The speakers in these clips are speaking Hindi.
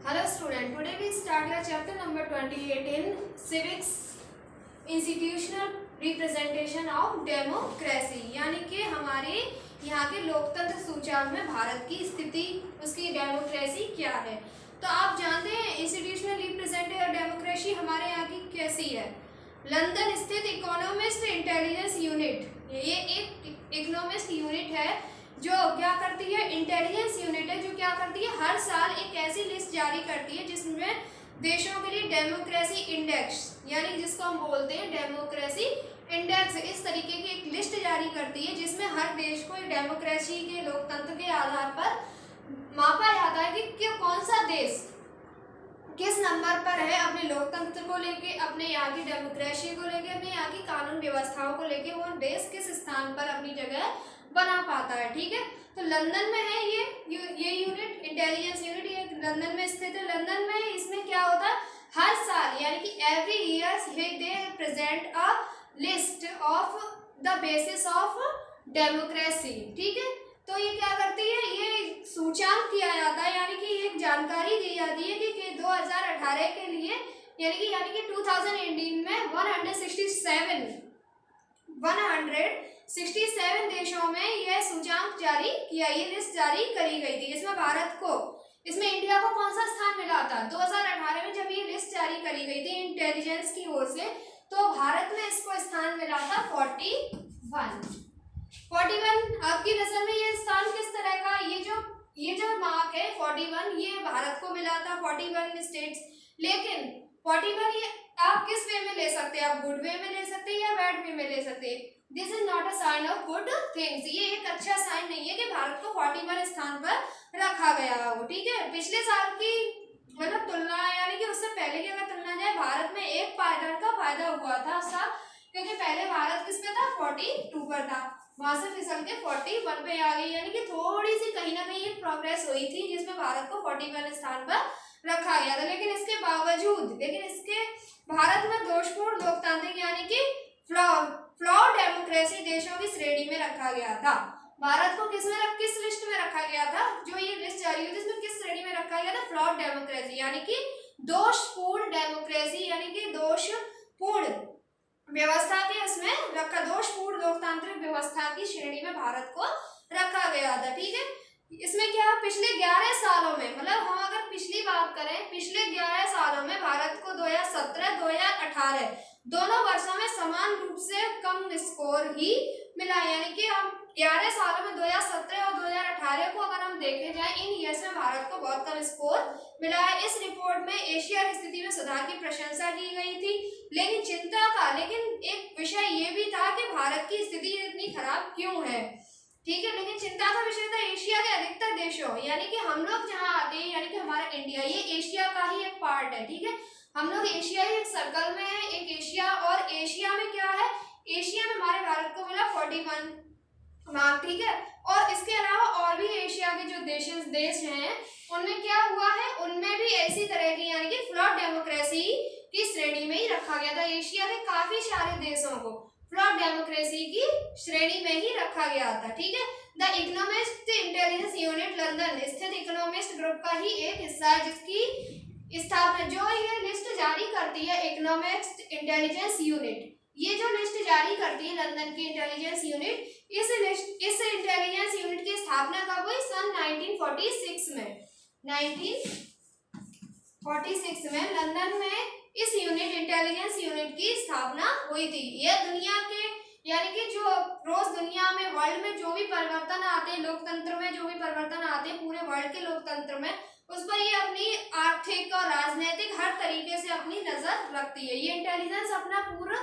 Hello student, today we start your chapter number 28 in civics institutional representation of democracy यानी कि हमारे यहाँ के लोकतंत्र सूचकांक में भारत की स्थिति उसकी डेमोक्रेसी क्या है। तो आप जानते हैं इंस्टीट्यूशनल रिप्रेजेंटेटिव डेमोक्रेसी हमारे यहाँ की कैसी है। लंदन स्थित इकोनॉमिस्ट इंटेलिजेंस यूनिट, ये एक इकोनॉमिस्ट यूनिट है जो क्या करती है, इंटेलिजेंस यूनिट है जो क्या करती है, हर साल एक ऐसी लिस्ट जारी करती है जिसमें देशों के लिए डेमोक्रेसी इंडेक्स यानी जिसको हम बोलते हैं डेमोक्रेसी इंडेक्स, इस तरीके की एक लिस्ट जारी करती है जिसमें हर देश को डेमोक्रेसी के लोकतंत्र के आधार पर मापा जाता है कि कौन सा देश किस नंबर पर है अपने लोकतंत्र को लेके, अपने यहाँ की डेमोक्रेसी को लेके, अपने यहाँ की कानून व्यवस्थाओं को लेके वो देश किस स्थान पर अपनी जगह बना पाता है। ठीक है, तो लंदन में है ये यूनिट, इंटेलिजेंस यूनिट, ये लंदन में स्थित है। लंदन में इसमें क्या होता है, हर साल यानी कि every year they present a list of the basis of democracy. ठीक है, तो ये क्या करती है, ये सूचकांक किया जाता है यानी कि एक जानकारी दी जाती है कि 2018 के लिए यानी कि 2018 में 167 देशों में यह सूचकांक जारी किया, ये लिस्ट जारी करी गई थी। इसमें इंडिया को कौन सा स्थान मिला था 2018 में जब ये लिस्ट जारी करी गई थी इंटेलिजेंस की ओर से, तो भारत में इसको स्थान मिला था 41। आपकी नजर में ये स्थान किस तरह का, ये जो मार्क है 41 ये भारत को मिला था 41 स्टेट्स। लेकिन 41 ये आप किस वे में ले सकते हैं, आप गुड वे में ले सकते हैं या बैड वे में ले सकते हैं। This is not a sign of good things, ये एक अच्छा साइन नहीं है कि भारत को 41 स्थान पर रखा गया हो। ठीक है, पिछले साल की मतलब तुलना यानी कि उससे पहले की अगर तुलना जाए, भारत में एक पायदान का फायदा हुआ था साल, क्योंकि पहले भारत किस पे था 42 पर था, वहां से फिसल के 41 पे आ गई, यानी कि थोड़ी सी कहीं ना कहीं एक प्रोग्रेस हुई थी जिसमें भारत को 41 स्थान पर रखा गया था। लेकिन इसके बावजूद इसके भारत में दोषपूर्ण लोकतांत्रिक यानी कि फ्लॉ डेमोक्रेसी देशों की श्रेणी में रखा गया था। भारत को किस लिस्ट में रखा गया था, जो ये लिस्ट जारी हुई थी इसमें किस श्रेणी में रखा गया था, फ्लॉ डेमोक्रेसी यानी कि दोषपूर्ण डेमोक्रेसी यानी कि दोषपूर्ण व्यवस्था के इसमें रखा, दोषपूर्ण लोकतांत्रिक व्यवस्था की श्रेणी में भारत को रखा गया था। ठीक है, इसमें क्या पिछले 11 सालों में, मतलब हम अगर पिछली बात करें, पिछले 11 सालों में भारत को 2017-2018 दोनों वर्षों में समान रूप से कम स्कोर ही मिला, यानी कि हम 11 सालों में 2017 और 2018 को अगर हम देखे जाए, इन ईयर्स में भारत को बहुत कम स्कोर मिला है। इस रिपोर्ट में एशिया की स्थिति में सुधार की प्रशंसा की गई थी, लेकिन एक विषय ये भी था कि भारत की स्थिति इतनी खराब क्यों है। ठीक है, लेकिन चिंता का विषय था एशिया के अधिकतर देशों यानी कि हम लोग जहाँ आते हैं, यानी कि हमारा इंडिया ये एशिया का ही एक पार्ट है। ठीक है, हम लोग एशिया ही एक सर्कल में है, एक एशिया, और एशिया में क्या है, एशिया में हमारे भारत को मिला 41 मार्क। ठीक है, और इसके अलावा और भी एशिया के जो देश हैं उनमें क्या हुआ है, उनमें भी ऐसी तरह की यानी कि फ्लॉ डेमोक्रेसी की श्रेणी में ही रखा गया था। एशिया के काफी सारे देशों को फ्लॉ डेमोक्रेसी की श्रेणी में ही रखा गया था। ठीक है, the economist intelligence unit London स्थित इकोनॉमिस्ट ग्रुप का ही एक हिस्सा है जिसकी स्थापना, जो ये लिस्ट जारी करती है इकोनॉमिस्ट इंटेलिजेंस यूनिट, ये जो लिस्ट जारी करती है लंदन की इंटेलिजेंस यूनिट, इस इंटेलिजेंस यूनिट की स्थापना कब हुई, सन 1946 में। 1946 में लंदन में इस इंटेलिजेंस यूनिट की स्थापना हुई थी। यह दुनिया के यानी कि जो रोज दुनिया में वर्ल्ड में जो भी परिवर्तन आते हैं, लोकतंत्र में जो भी परिवर्तन आते हैं पूरे वर्ल्ड के लोकतंत्र में, उस पर ये अपनी आर्थिक और राजनीतिक हर तरीके से अपनी नजर रखती है। ये इंटेलिजेंस अपना पूरा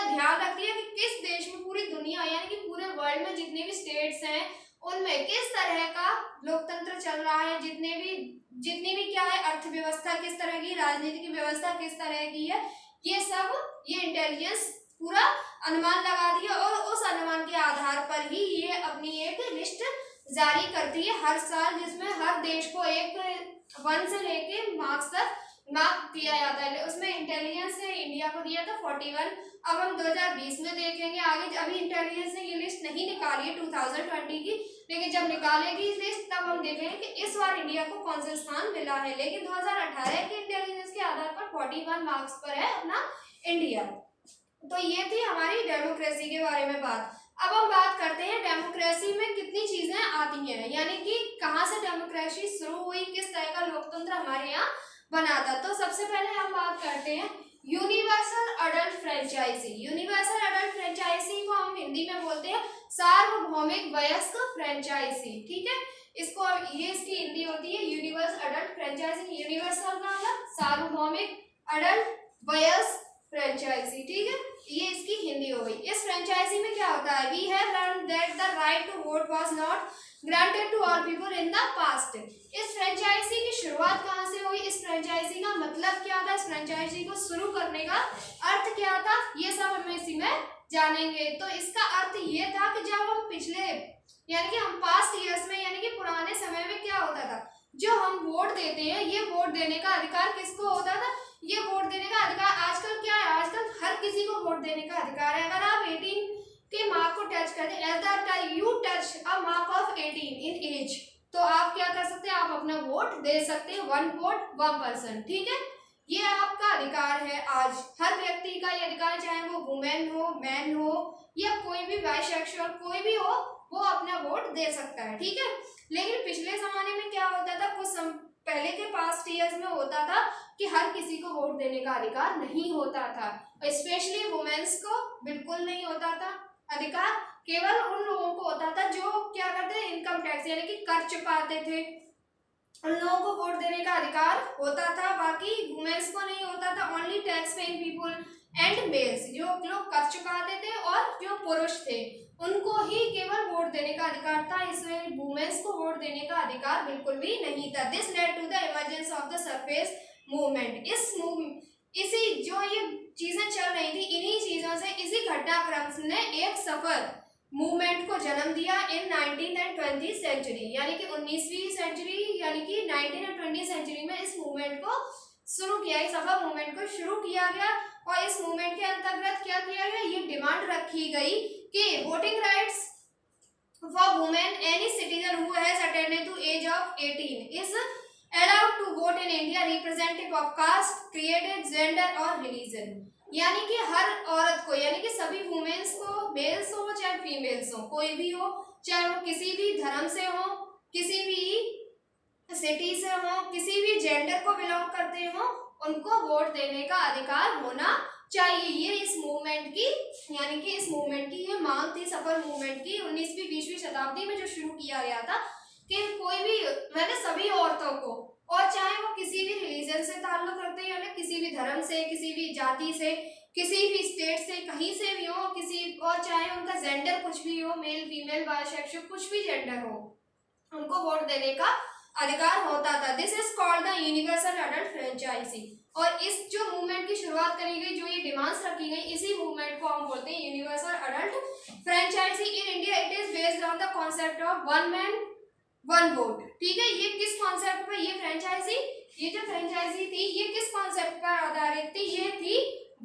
ध्यान रखती है कि किस देश में, पूरी दुनिया यानी कि पूरे वर्ल्ड में जितने भी स्टेट्स हैं उनमें किस तरह का लोकतंत्र चल रहा है, जितनी भी क्या है अर्थव्यवस्था किस तरह की, राजनीतिक व्यवस्था किस तरह की है, ये इंटेलिजेंस पूरा अनुमान लगाती है और उस अनुमान के आधार पर ही ये अपनी एक लिस्ट जारी करती है हर साल, जिसमें हर देश को एक 1 से लेके मार्क्स तक मार्क दिया जाता है, उसमें इंटेलिजेंस ने इंडिया को दिया था 41। अब हम 2020 में देखेंगे आगे, अभी इंटेलिजेंस ने ये लिस्ट नहीं निकाली है 2020 की, लेकिन जब निकालेगी इस लिस्ट तब हम देखेंगे कि इस बार इंडिया को कौन सा स्थान मिला है। लेकिन 2018 के इंटेलिजेंस के आधार पर 41 मार्क्स पर है अपना इंडिया। तो ये थी हमारी डेमोक्रेसी के बारे में बात। अब हम बात करते हैं डेमोक्रेसी में कितनी चीजें आती हैं, यानी कि कहाँ से डेमोक्रेसी शुरू हुई, किस तरह का लोकतंत्र हमारे यहाँ बना था। तो सबसे पहले हम बात करते हैं universal adult franchise. Universal adult franchise को हम हिंदी में बोलते हैं सार्वभौमिक वयस्क फ्रेंचाइजी, ठीक है। इसको ये इसकी हिंदी होती है यूनिवर्सल अडल्ट फ्रेंचाइजी। यूनिवर्सल का मतलब सार्वभौमिक, अडल्ट वयस्क फ्रेंचाइजी, ठीक है, ये इसकी हिंदी हो गई। इस फ्रेंचाइजी में क्या होता है, we have learn that the right to vote was not granted to all people in the past. इस फ्रेंचाइजी की शुरुआत कहाँ से हुई, इस फ्रेंचाइजी का मतलब क्या था, इस फ्रेंचाइजी को शुरू करने का अर्थ क्या था, ये सब हम इसी में जानेंगे। तो इसका अर्थ ये था कि जब हम पिछले यानी कि हम पास्ट ईयर्स में यानी कि पुराने समय में क्या होता था, जो हम वोट देते हैं, ये वोट देने का अधिकार किसको होता था, ये वोट देने का अधिकार आजकल क्या है, आजकल हर किसी को वोट देने का अधिकार है। अगर आप 18 के मार्क को टच करते हैं, as the you touch a mark of 18 in age, तो आप क्या कर सकते हैं, आप अपना वोट दे सकते हैं, 1 वोट 1 पर्सन, ठीक है। ये आपका अधिकार है, आज हर व्यक्ति का ये अधिकार, चाहे वो वुमेन हो, मैन हो या कोई भी बाइसेक्सुअल कोई भी हो, वो अपना वोट दे सकता है, ठीक है। लेकिन पिछले जमाने में क्या होता था, कुछ पहले के पास्ट ईयर्स में होता था कि हर किसी को वोट देने का अधिकार नहीं होता था, स्पेशली वुमेन्स को बिल्कुल नहीं होता था अधिकार, केवल उन लोगों को होता था जो क्या करते हैं, इनकम टैक्स यानी कि कर चुकाते थे, उन लोगों को वोट देने का अधिकार होता था, बाकी वुमेन्स को नहीं होता था। Only tax paying people and males, जो लोग कर चुकाते थे और जो पुरुष थे उनको ही केवल वोट देने का अधिकार था, इसमें वुमेन्स को वोट देने का अधिकार बिल्कुल भी नहीं था। This led to the emergence of the surface movement. इसी जो ये चीजें चल रही थी, इन्हीं चीजों से, इसी घटनाक्रम ने एक सफल मूवमेंट को जन्म दिया इन 19th एंड 20th सेंचुरी, यानी कि 19वीं सेंचुरी यानी कि 19th एंड 20th सेंचुरी में इस मूवमेंट को शुरू किया, इस सफल मूवमेंट को शुरू किया गया। और इस मूवमेंट के अंतर्गत क्या किया गया, ये डिमांड रखी गई कि voting rights for women, any citizen who has attended to age of 18 is allowed to vote in India representative of caste, created, gender और religion। यानी कि हर औरत को, यानी कि सभी वुमेन्स को, मेल्स हो चाहे फीमेल्स हो, कोई भी हो, चाहे वो किसी भी धर्म से हो, किसी भी सिटी से हो, किसी भी जेंडर को बिलोंग करते हो, उनको वोट देने का अधिकार होना चाहिए। ये इस मूवमेंट की, यानी कि इस मूवमेंट की ये मांग थी, सफल मूवमेंट की 19वीं 20वीं शताब्दी में जो शुरू किया गया था कि कोई भी, मैंने सभी औरतों को, और चाहे वो किसी भी रिलीजन से ताल्लुक रखते हैं, यानी किसी भी धर्म से, किसी भी जाति से, किसी भी स्टेट से, कहीं से भी हो, किसी, और चाहे उनका जेंडर कुछ भी हो, मेल फीमेल बाइसेक्सुअल कुछ भी जेंडर हो, उनको वोट देने का अधिकार होता था। This is called the universal adult franchise. और इस जो मूवमेंट की शुरुआत करी गई, जो ये डिमांड्स रखी गई, इसी मूवमेंट को हम बोलते हैं universal adult franchise. In India it is based on the concept of 1 man 1 vote, ठीक है। ये किस कॉन्सेप्ट पर, ये फ्रेंचाइजी, ये जो फ्रेंचाइजी थी, ये किस कॉन्सेप्ट पर आधारित थी, ये थी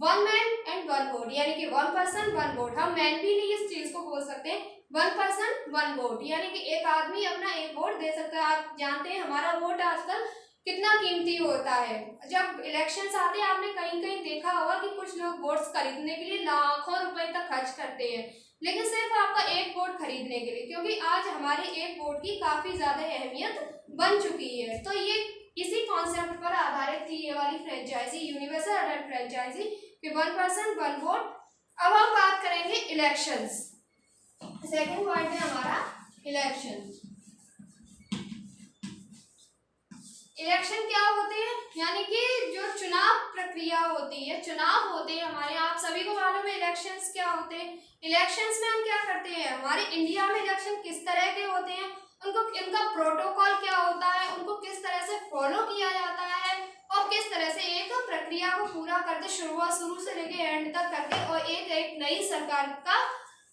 1 मैन एंड 1 वोट, यानी कि 1 पर्सन 1 वोट। हम मैन भी नहीं इस चीज को बोल सकते, 1 पर्सन 1 वोट, यानी कि एक आदमी अपना एक वोट दे सकता है। आप जानते हैं हमारा वोट आजकल कितना कीमती होता है। जब इलेक्शंस आते हैं, आपने कहीं कहीं देखा होगा कि कुछ लोग वोट्स खरीदने के लिए लाखों रुपए तक खर्च करते हैं, लेकिन सिर्फ आपका एक वोट खरीदने के लिए, क्योंकि आज हमारे एक वोट की काफी ज्यादा अहमियत बन चुकी है। तो ये इसी कॉन्सेप्ट पर आधारित थी ये वाली फ्रेंचाइजी, यूनिवर्सल अडल्ट फ्रेंचाइजी, कि 1 पर्सन 1 वोट। अब हम बात करेंगे इलेक्शंस। सेकंड पॉइंट है हमारा इलेक्शन। इलेक्शन क्या होते हैं, यानी कि जो चुनाव प्रक्रिया होती है, चुनाव होते हैं हमारे, आप सभी को मालूम है इलेक्शंस क्या होते हैं। इलेक्शंस में हम क्या करते हैं, हमारे इंडिया में इलेक्शन किस तरह के होते हैं, उनको, इनका प्रोटोकॉल क्या होता है, उनको किस तरह से फॉलो किया जाता है, और किस तरह से एक प्रक्रिया को पूरा करते, शुरू से लेके एंड तक करके, और एक नई सरकार का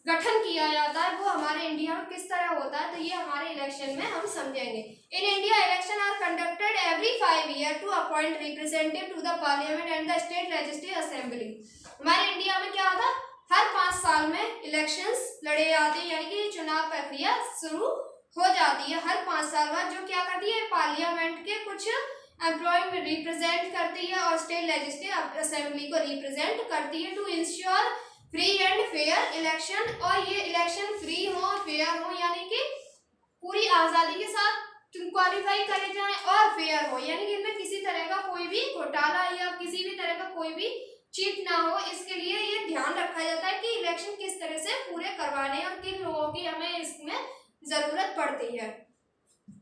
गठन किया जाता है, वो हमारे इंडिया में किस तरह होता है। तो ये हमारे इलेक्शन में हम समझेंगे। In India election are conducted every every 5 years to appoint representative to the parliament and the state legislative assembly। हमारे इंडिया में क्या होता है, हर 5 साल में इलेक्शंस लड़े जाते हैं, यानी कि चुनाव प्रक्रिया शुरू हो जाती है हर 5 साल बाद, जो क्या करती है पार्लियामेंट के कुछ एम्प्लॉय में रिप्रेजेंट करती है और स्टेट लेजिस्लेटिव असेंबली को रिप्रेजेंट करती है to ensure free and fair election. और ये इलेक्शन फ्री हो, फेयर हो, यानी कि पूरी आज़ादी के साथ क्वालिफाई करे जाएं और फेयर हो, यानी कि इनमें किसी तरह का कोई भी घोटाला या किसी भी तरह का कोई भी चीट ना हो। इसके लिए ये ध्यान रखा जाता है कि इलेक्शन किस तरह से पूरे करवाने और किन लोगों की हमें इसमें जरूरत पड़ती है,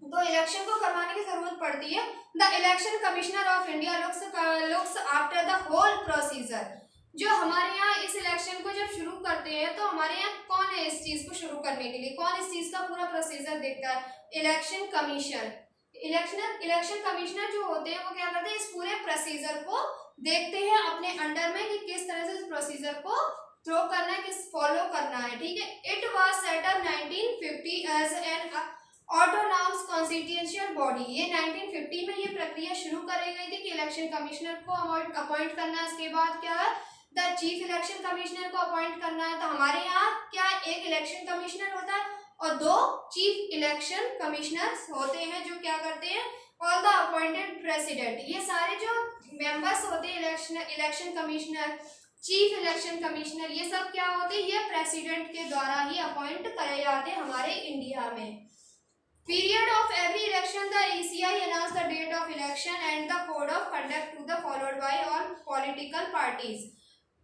तो इलेक्शन को करवाने की जरूरत पड़ती है। The election commissioner of India looks after the whole procedure. जो हमारे यहाँ इस इलेक्शन को जब शुरू करते हैं तो हमारे यहाँ कौन है इस चीज को शुरू करने के लिए, कौन इस चीज का पूरा प्रोसीजर देखता है, इलेक्शन कमीशन। इलेक्शन कमिश्नर जो होते हैं वो क्या करते हैं, इस पूरे प्रोसीजर को देखते हैं अपने अंडर में कि किस तरह से इस प्रोसीजर को थ्रो करना है, किस फॉलो करना है, ठीक है। It was set up 1950 as an autonomous constitutional body. ये 1950 में ये प्रक्रिया शुरू करी गई थी कि इलेक्शन कमिश्नर को अपॉइंट करना है। इसके बाद क्या है, द चीफ इलेक्शन कमिश्नर को अपॉइंट करना है। तो हमारे यहाँ क्या एक इलेक्शन कमिश्नर होता है और 2 चीफ इलेक्शन कमिश्नर्स होते हैं जो क्या करते हैं, ऑल द अपॉइंटेड प्रेसिडेंट। ये सारे जो मेंबर्स होते हैं election commissioner, chief election commissioner, ये सब क्या होते हैं, ये प्रेसिडेंट के द्वारा ही अपॉइंट करे जाते हैं हमारे इंडिया में। Period of every election, the ECI announce the date of election and the code of conduct to the followed by all political parties।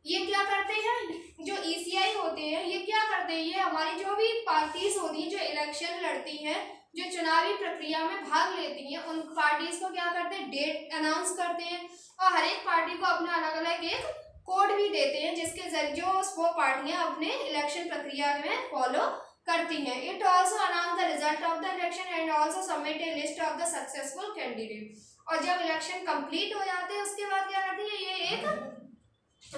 ये क्या करते हैं, जो ECI होते हैं ये क्या करते हैं, ये हमारी जो भी पार्टीज होती हैं जो इलेक्शन लड़ती हैं, जो चुनावी प्रक्रिया में भाग लेती हैं, उन पार्टीज को क्या करते हैं, डेट अनाउंस करते हैं और हर एक पार्टी को अपना अलग अलग एक कोड भी देते हैं जिसके जरिए जो वो पार्टियां अपने इलेक्शन प्रक्रिया में फॉलो करती हैं। It also announce the result of the election and also submit A list of the successful candidate. और जब इलेक्शन कंप्लीट हो जाते हैं उसके बाद क्या करती है, ये एक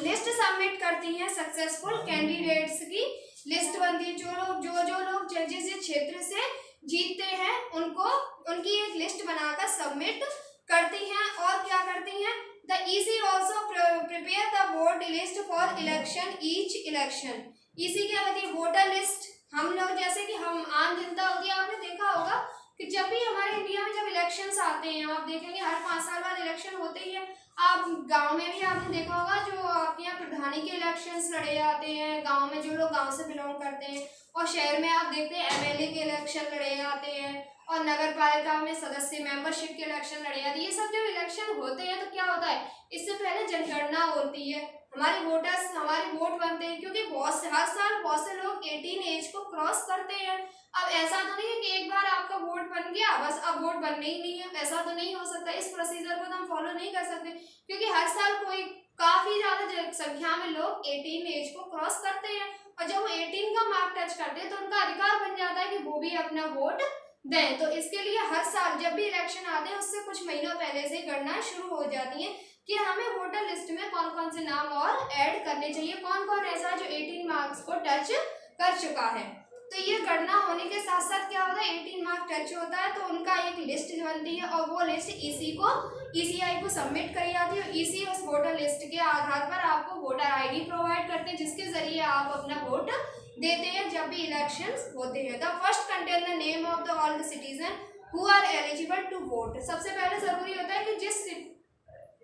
लिस्ट सबमिट करती हैं, सक्सेसफुल कैंडिडेट्स की लिस्ट बनती है। जो लोग जिस क्षेत्र से जीतते हैं उनको उनकी एक लिस्ट बनाकर सबमिट करती हैं। और क्या करती हैं, the EC also prepare the vote list for election each election. EC क्या कहती है, वोटर लिस्ट। हम लोग जैसे कि हम आम जनता होती है, आपने देखा होगा कि जब भी हमारे इंडिया में जब इलेक्शंस आते हैं, आप देखेंगे हर 5 साल बाद इलेक्शन होते ही है। आप गांव में भी आपने देखा होगा जो आपके यहाँ प्रधानी के इलेक्शंस लड़े जाते हैं गांव में, जो लोग गांव से बिलोंग करते हैं, और शहर में आप देखते हैं MLA के इलेक्शन लड़े जाते हैं और नगर पालिका में सदस्य मेंबरशिप के इलेक्शन लड़े जाते हैं। ये सब जब इलेक्शन होते हैं तो क्या होता है, इससे पहले जनगणना होती है, हमारे वोटर्स हमारे वोट बनते हैं, क्योंकि हर साल बहुत से लोग 18 एज को क्रॉस करते हैं। अब ऐसा तो नहीं है कि एक बार आपका वोट बन गया बस अब वोट बनने ही नहीं है, ऐसा तो नहीं हो सकता। इस प्रोसीजर को तो हम फॉलो नहीं कर सकते क्योंकि हर साल कोई काफी ज्यादा संख्या में लोग 18 एज को क्रॉस करते हैं और जब वो 18 का मार्क टच करते हैं तो उनका अधिकार बन जाता है कि वो भी अपना वोट दें। तो इसके लिए हर साल जब भी इलेक्शन आते हैं उससे कुछ महीनों पहले से गणना शुरू हो जाती है कि हमें वोटर लिस्ट में कौन कौन से नाम और ऐड करने चाहिए, कौन कौन ऐसा जो 18 मार्क्स को टच कर चुका है। तो ये गणना होने के साथ साथ क्या होता है, 18 मार्क टच होता है तो उनका एक लिस्ट बनती है और वो लिस्ट ECI को सबमिट करी जाती है। EC उस वोटर लिस्ट के आधार पर आपको वोटर ID प्रोवाइड करते हैं जिसके जरिए आप अपना वोट देते हैं जब भी इलेक्शंस होते हैं। The first contain the name of the all the citizen who are eligible to vote. सबसे पहले जरूरी होता है कि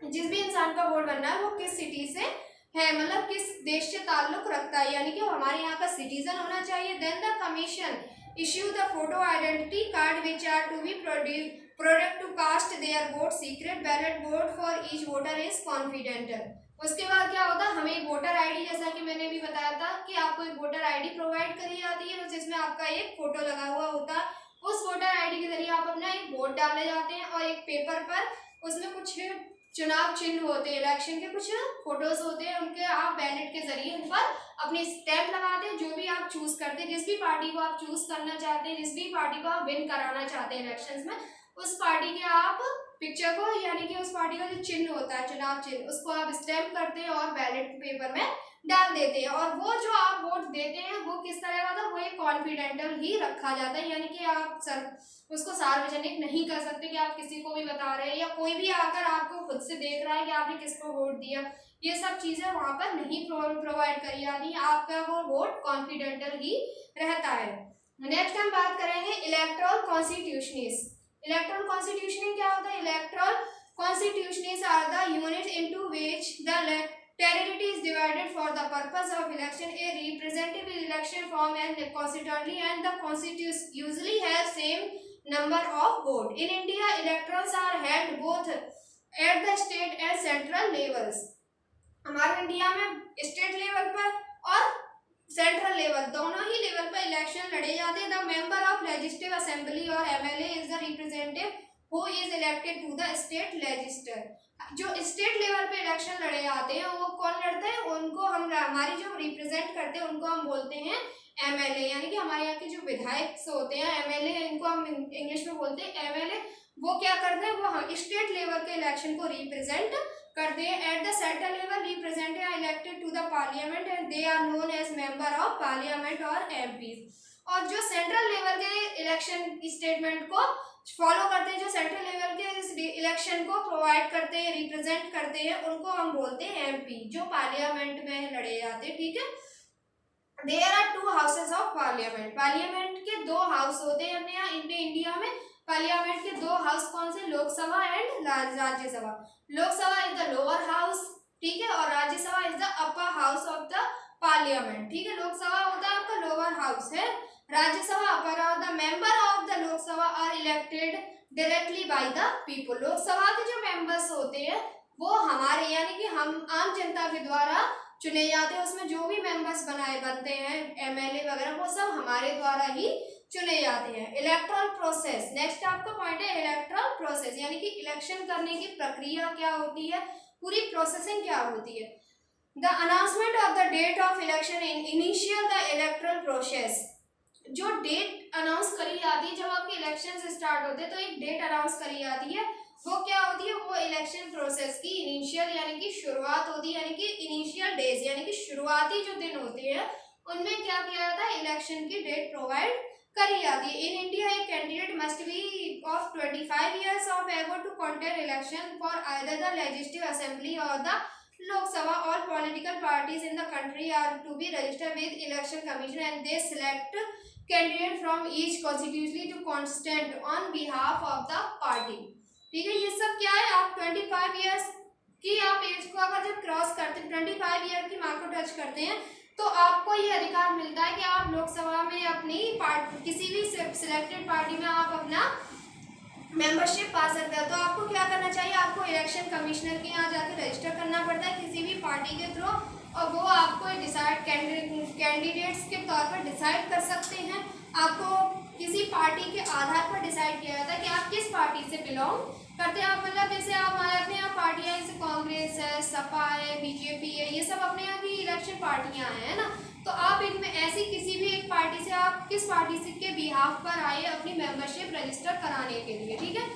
जिस भी इंसान का वोट बनना है वो किस सिटी से है, मतलब किस देश से ताल्लुक रखता है, यानी कि वो हमारे यहाँ का सिटीजन होना चाहिए। Then the commission issue the photo identity card which are to be product to cast their vote. Secret ballot vote for each voter is confidential. उसके बाद क्या होता है, हमें एक वोटर ID, जैसा कि मैंने भी बताया था कि आपको एक वोटर ID प्रोवाइड करी जाती है जिसमें आपका एक फोटो लगा हुआ होता है। उस वोटर ID के जरिए आप अपना एक वोट डाले जाते हैं और एक पेपर पर उसमें कुछ चुनाव चिन्ह होते हैं, इलेक्शन के कुछ फोटोज होते हैं, उनके आप बैलेट के जरिए उन पर अपनी स्टैंप लगाते हैं। जो भी आप चूज करते हैं, जिस भी पार्टी को आप चूज करना चाहते हैं, जिस भी पार्टी को आप विन कराना चाहते हैं इलेक्शंस में, उस पार्टी के आप पिक्चर को, यानी कि उस पार्टी का जो चिन्ह होता है चुनाव चिन्ह, उसको आप स्टैंप करते हैं और बैलेट पेपर में डाल देते हैं, और वो जो आप वोट देते हैं वो किस तरह का था, वो एक कॉन्फिडेंशियल ही रखा जाता है, यानी कि आप उसको सार्वजनिक नहीं कर सकते कि आप किसी को भी बता रहे हैं, या कोई भी आकर आपको खुद से देख रहा है कि आपने किसको वोट दिया, ये सब चीजें वहां पर नहीं प्रोवाइड करी जाती है, आपका वो वोट कॉन्फिडेंशियल ही रहता है। नेक्स्ट हम बात करेंगे इलेक्टोरल कॉन्स्टिट्यूशनिस्ट। इलेक्टोरल कॉन्स्टिट्यूशनिंग क्या होता है? Electoral constitutions are the units into which the territory is divided for the purpose of election. A representative election form and constituently, and the constitution usually have same number of vote. In India, elections are held both at the state and central levels. हमारे इंडिया में स्टेट लेवल पर और सेंट्रल लेवल दोनों ही लेवल पर इलेक्शन लड़े जाते हैं। The member of legislative assembly और MLA is the representative who is elected to the state legislature. जो स्टेट लेवल पे इलेक्शन लड़े जाते हैं वो कौन लड़ते हैं? उनको हम, हमारी जो रिप्रेजेंट करते हैं उनको हम बोलते हैं एमएलए, यानी कि हमारे यहाँ के जो विधायक होते हैं एमएलए, इनको हम इंग्लिश में बोलते हैं एमएलए। वो क्या करते हैं? वो स्टेट लेवल के इलेक्शन को रिप्रेजेंट करते हैं। At the central level representative are elected to the parliament and they are known as member of parliament और एमपी। और जो सेंट्रल लेवल के इलेक्शन स्टेटमेंट को फॉलो करते हैं, जो सेंट्रल लेवल के इलेक्शन को प्रोवाइड करते हैं, रिप्रेजेंट करते हैं, उनको हम बोलते हैं एमपी, जो पार्लियामेंट में लड़े जाते हैं। ठीक है, there are two houses of parliament. Parliament के दो हाउस होते हैं अपने यहाँ इंडिया में। पार्लियामेंट के दो हाउस कौन से? Lok Sabha and Rajya Sabha. Lok Sabha is the lower house, ठीक है, और Rajya Sabha is the upper house of the parliament. ठीक है, लोकसभा होता है आपका लोअर हाउस है, राज्यसभा अपर। और the member of the Lok Sabha are elected directly by the people. Lok Sabha के जो मेंबर्स होते हैं वो हमारे, यानी कि हम आम जनता के द्वारा चुने जाते हैं। उसमें जो भी मेंबर्स बनते हैं एमएलए वगैरह, वो सब हमारे द्वारा ही चुने जाते हैं। इलेक्टोरल प्रोसेस, नेक्स्ट आपका पॉइंट है इलेक्टोरल प्रोसेस, यानी कि इलेक्शन करने की प्रक्रिया क्या होती है, पूरी प्रोसेसिंग क्या होती है। The announcement of the date of election initial the electoral process. जो डेट अनाउंस करी जाती है जब आपके इलेक्शन स्टार्ट होते हैं, तो एक डेट अनाउंस करी जाती है, वो क्या होती है? वो इलेक्शन प्रोसेस की इनिशियल यानी कि शुरुआत होती है, यानी कि इनिशियल डेज यानी कि शुरुआती जो दिन होते हैं उनमें क्या किया जाता है? इलेक्शन की डेट प्रोवाइड करी जाती है। इन इंडिया एक candidate must be of 25 years of age to contest election for either the legislative assembly or the Lok Sabha. All political parties in the country are to be registered with election commission and they select candidate from each constituency to contest on behalf of the party. ठीक है, ये सब क्या है? आप 25 years की आप एज को अगर जब क्रॉस करते हैं, 25 ईयर की मार्क को टच करते हैं, तो आपको ये अधिकार मिलता है कि आप लोकसभा में अपनी किसी भी सिलेक्टेड पार्टी में आप अपना मेंबरशिप पा सकते हैं। तो आपको क्या करना चाहिए? आपको इलेक्शन कमिश्नर के यहाँ जाकर रजिस्टर करना पड़ता है किसी भी पार्टी के थ्रू, और वो आपको डिसाइड कैंडिडेट्स के तौर पर डिसाइड कर सकते हैं। आपको किसी पार्टी के आधार पर डिसाइड किया जाता है कि आप किस पार्टी से बिलोंग करते हैं। आप मतलब जैसे आप हमारे अपने यहाँ पार्टियाँ जैसे कांग्रेस है, सपा है, बीजेपी है, ये सब अपने यहाँ की इलेक्शन पार्टियाँ हैं ना, तो आप इनमें ऐसी किसी भी एक पार्टी से, आप किस पार्टी से के बिहाफ पर आए अपनी मेंबरशिप रजिस्टर कराने के लिए। ठीक है,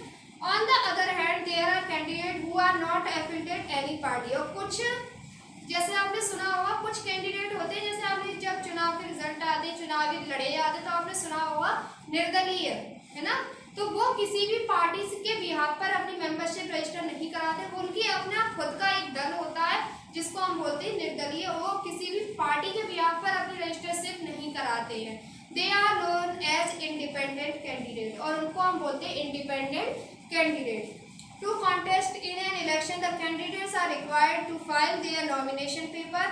on the other hand there are candidate who are not affiliated any party. और कुछ जैसे आपने सुना होगा कुछ कैंडिडेट होते हैं, जैसे आपने जब चुनाव के रिजल्ट आते, चुनावी लड़े जाते, तो आपने सुना होगा निर्दलीय, है ना, तो वो किसी भी पार्टी के बिहाफ पर अपनी मेंबरशिप रजिस्टर नहीं कराते। उनकी अपना खुद का एक दल होता है जिसको हम बोलते हैं निर्दलीय, वो किसी भी पार्टी के बिहाफ पर अपनी रजिस्टरशिप नहीं कराते हैं। They are known as independent candidate, और उनको हम बोलते हैं independent candidate. To contest in an election, the candidates are required to file their nomination paper.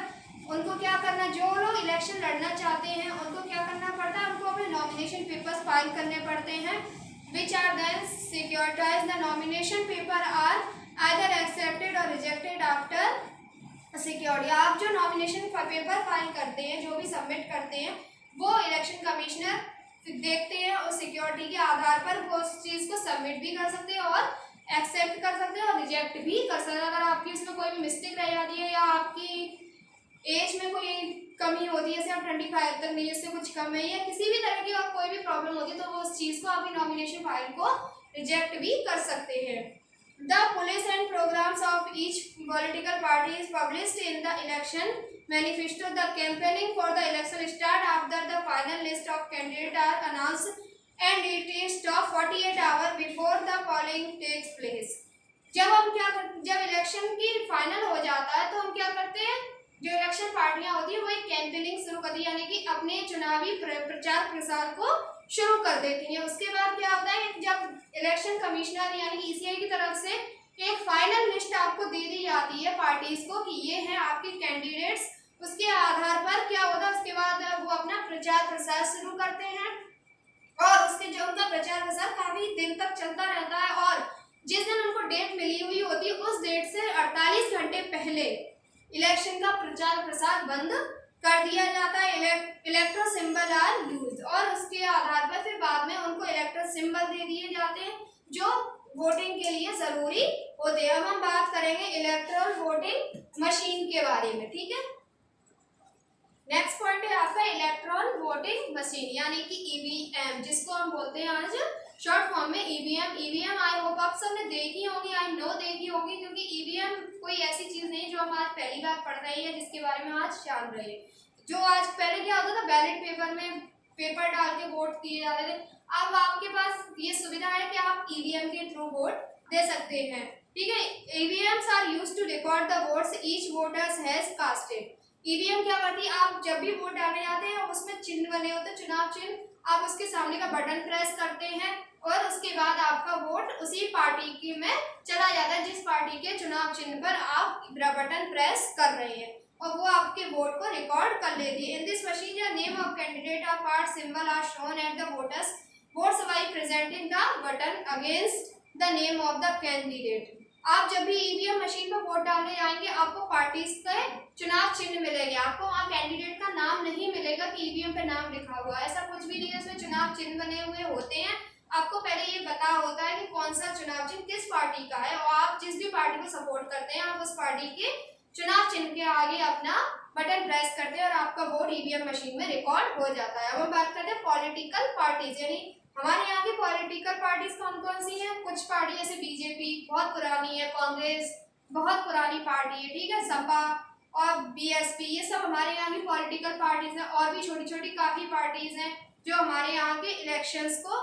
उनको क्या करना, जो लोग इलेक्शन लड़ना चाहते हैं उनको क्या करना पड़ता है? उनको अपने नॉमिनेशन पेपर्स फाइल करने पड़ते हैं, which are then securitized. The nomination paper are either accepted or rejected after security. आप जो नॉमिनेशन पेपर फाइल करते हैं, जो भी सबमिट करते हैं, वो इलेक्शन कमिश्नर देखते हैं और सिक्योरिटी के आधार पर वो उस चीज़ को सबमिट भी कर सकते हैं और एक्सेप्ट कर सकते हैं और रिजेक्ट भी कर सकते हैं। अगर आपकी उसमें कोई भी मिस्टेक रह जाती है या आपकी एज में कोई कमी होती है, जैसे आप 25 तक नहीं, इससे कुछ कम है, या किसी भी तरह की और कोई भी प्रॉब्लम होती है, तो वो उस चीज़ को आपकी नॉमिनेशन फाइल को रिजेक्ट भी कर सकते हैं। The policy and programs of each political party is published in the election manifesto. The campaigning for the election start after the final list of candidates are announced and it is stopped 48 hours before the polling takes place. जब इलेक्शन की फाइनल हो जाता है तो हम क्या करते हैं, जो इलेक्शन पार्टियां होती है वो एक कैंपेनिंग शुरू करती है, यानी कि अपने चुनावी प्रचार प्रसार को शुरू कर देती हैं। उसके बाद क्या होता है, जब इलेक्शन कमिश्नर यानी कि ईसीआई की तरफ से एक फाइनल लिस्ट आपको दे दी जाती है पार्टीज को कि ये हैं आपके कैंडिडेट्स, उसके आधार पर क्या होता है, उसके बाद वो अपना प्रचार प्रसार शुरू करते हैं और उसके जो उनका प्रचार प्रसार काफी दिन तक चलता रहता है और जिस दिन उनको डेट मिली हुई होती है उस डेट से 48 घंटे पहले इलेक्शन का प्रचार प्रसार बंद कर दिया जाता है। इलेक्ट्रो सिंबल आर यूज और उसके आधार पर फिर बाद में उनको इलेक्ट्रो सिंबल दे दिए जाते हैं जो वोटिंग के लिए जरूरी होते हैं। अब हम बात करेंगे इलेक्ट्रल वोटिंग मशीन के बारे में, ठीक है। नेक्स्ट पॉइंट है आपका इलेक्ट्रॉन वोटिंग मशीन यानी कि ईवीएम, जिसको हम बोलते हैं आज शॉर्ट फॉर्म में ईवीएम। ईवीएम आई होप आप सबने देखी होंगी, आई नो देखी होंगी, क्योंकि ईवीएम कोई ऐसी चीज नहीं जो हम आज पहली बार पढ़ रहे हैं, जिसके बारे में आज जान रहे हैं। जो आज पहले क्या होता था, बैलेट पेपर में पेपर डाल के वोट दिए जाते थे, अब आपके पास ये सुविधा है कि आप ईवीएम के थ्रू वोट दे सकते हैं, ठीक है। EVMs are used to record the votes each voters has casted. EVM क्या करती है, आप जब भी वोट डालने जाते हैं उसमें चिन्ह बने होते हैं, चुनाव चिन्ह, आप उसके सामने का बटन प्रेस करते हैं और उसके बाद आपका वोट उसी पार्टी की में चला जाता है जिस पार्टी के चुनाव चिन्ह पर आप बटन प्रेस कर रहे हैं और वो आपके वोट को रिकॉर्ड कर लेती है। In this machine the name of candidate और party symbol are shown at the voters votes by presenting the button against the name of the candidate. आप जब भी ईवीएम मशीन पर वोट डालने जाएंगे आपको पार्टीज के चुनाव चिन्ह मिलेंगे, आपको वहाँ कैंडिडेट का नाम नहीं मिलेगा कि ईवीएम पे नाम लिखा हुआ है, ऐसा कुछ भी नहीं है। इसमें चुनाव चिन्ह बने हुए होते हैं, आपको पहले ये पता होता है कि कौन सा चुनाव चिन्ह किस पार्टी का है और आप जिस भी पार्टी को सपोर्ट करते हैं आप उस पार्टी के चुनाव चिन्ह के आगे अपना बटन प्रेस करते हैं और आपका वोट ईवीएम मशीन में रिकॉर्ड हो जाता है। अब हम बात करते हैं पॉलिटिकल पार्टीज, यानी हमारे यहाँ की पॉलिटिकल पार्टीज कौन कौन सी हैं। कुछ पार्टी जैसे बीजेपी बहुत पुरानी है, कांग्रेस बहुत पुरानी पार्टी है, ठीक है, सपा और बीएसपी, ये सब हमारे यहाँ की पॉलिटिकल पार्टीज हैं। और भी छोटी छोटी काफी पार्टीज हैं जो हमारे यहाँ के इलेक्शंस को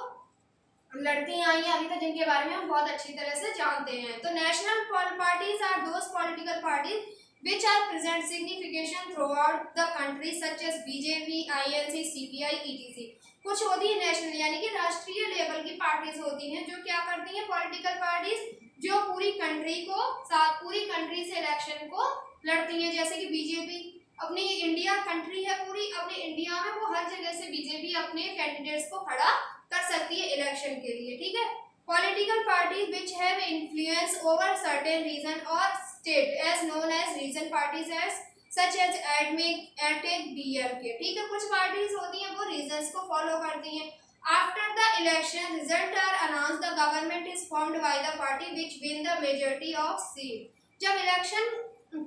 लड़ती आई हैं अभी तक, जिनके बारे में हम बहुत अच्छी तरह से जानते हैं। तो national parties are those political parties which are present signification throughout the country such as BJP, INC, CPI, etc. कुछ होती है नेशनल यानी कि राष्ट्रीय लेवल की पार्टीज होती हैं जो क्या करती हैं, पॉलिटिकल पार्टीज जो पूरी कंट्री से इलेक्शन को लड़ती हैं। जैसे कि बीजेपी अपनी इंडिया कंट्री है पूरी, अपने इंडिया में वो हर जगह से बीजेपी अपने कैंडिडेट्स को खड़ा कर सकती है इलेक्शन के लिए, ठीक है। Political parties which have influence over certain region और state as known as region parties as such as ADMK DMK, ठीक है। कुछ पार्टीज होती हैं वो रीजन्स को फॉलो करती हैं। After the election result are announce the government is formed by the party which win the majority of seat. जब इलेक्शन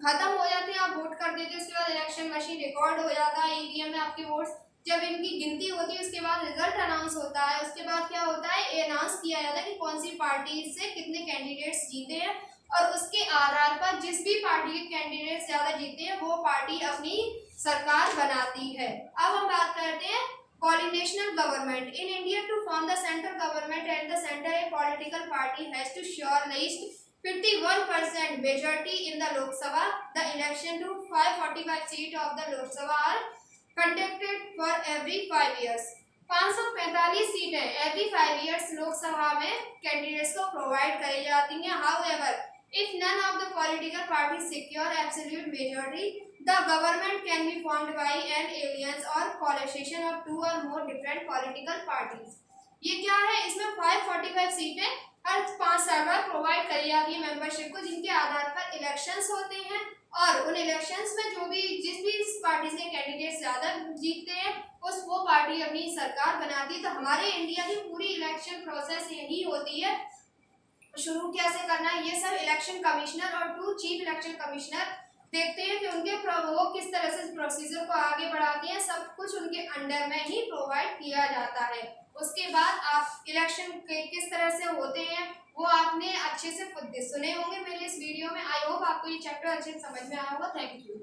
खत्म हो जाते हैं, आप वोट कर देते हैं, उसके बाद इलेक्शन मशीन रिकॉर्ड हो जाता है ईवीएम में आपके वोट्स, जब इनकी गिनती होती है उसके बाद रिजल्ट अनाउंस होता है। उसके बाद क्या होता है, ये अनाउंस किया जाता है कि कौन सी पार्टी से कितने कैंडिडेट्स जीते हैं और उसके आधार पर जिस भी पार्टी के कैंडिडेट्स ज्यादा जीते हैं वो पार्टी अपनी सरकार बनाती है। अब हम बात करते हैं coordinational government in India to form the central government at the centre a political party has to sure list 51% majority in the Lok Sabha. The election to 545 seat of the Lok Sabha are conducted for every 5 years. 545 सीटें every 5 years लोकसभा में कैंडिडेट्स को प्रोवाइड करी जाती हैं। However, if none of the political parties secure absolute majority, the government can be formed by an alliance or coalition of 2 or more different political parties. ये क्या है, इसमें 545 सीटें हर 5 साल बाद प्रोवाइड करी जाती है मेंबरशिप को, जिनके आधार पर इलेक्शंस होते हैं और उन इलेक्शंस में जिस भी पार्टी से कैंडिडेट ज्यादा जीतते हैं वो पार्टी अपनी सरकार बनाती है। तो हमारे इंडिया की पूरी इलेक्शन प्रोसेस यही होती है। शुरू कैसे करना है, ये सब इलेक्शन कमिश्नर और 2 चीफ इलेक्शन कमिश्नर देखते हैं कि उनके वो किस तरह से प्रोसीजर को आगे बढ़ाती हैं। सब कुछ उनके अंडर में ही प्रोवाइड किया जाता है। उसके बाद आप इलेक्शन के किस तरह से होते हैं वो आपने अच्छे से खुद सुने होंगे मेरे इस वीडियो में। आई होप आपको ये चैप्टर अच्छे से समझ में आया होगा। Thank you.